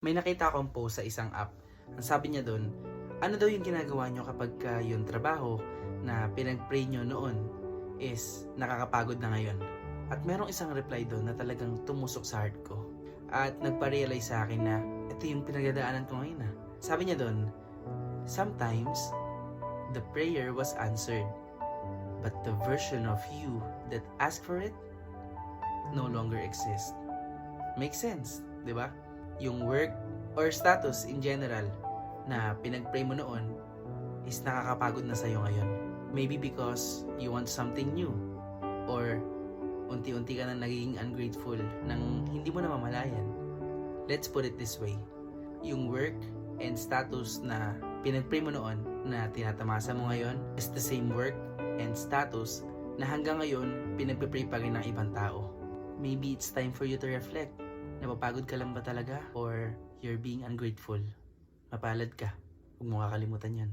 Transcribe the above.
May nakita akong post sa isang app. Ang sabi niya doon, ano daw yung ginagawa nyo kapag yung trabaho na pinag-pray nyo noon is nakakapagod na ngayon? At merong isang reply doon na talagang tumusok sa heart ko. At nagpa-realize sa akin na ito yung pinagdadaanan ko ngayon. Sabi niya doon, sometimes the prayer was answered, but the version of you that asked for it no longer exists. Makes sense, di ba? Yung work or status in general na pinag-pray mo noon is nakakapagod na sa'yo ngayon. Maybe because you want something new or unti-unti ka na nagiging ungrateful nang hindi mo na mamalayan. Let's put it this way. Yung work and status na pinag-pray mo noon na tinatamasa mo ngayon is the same work and status na hanggang ngayon pinag-pray pa rin ng ibang tao. Maybe it's time for you to reflect. Napapagod ka lang ba talaga? Or you're being ungrateful? Mapalad ka. Huwag mo kakalimutan yan.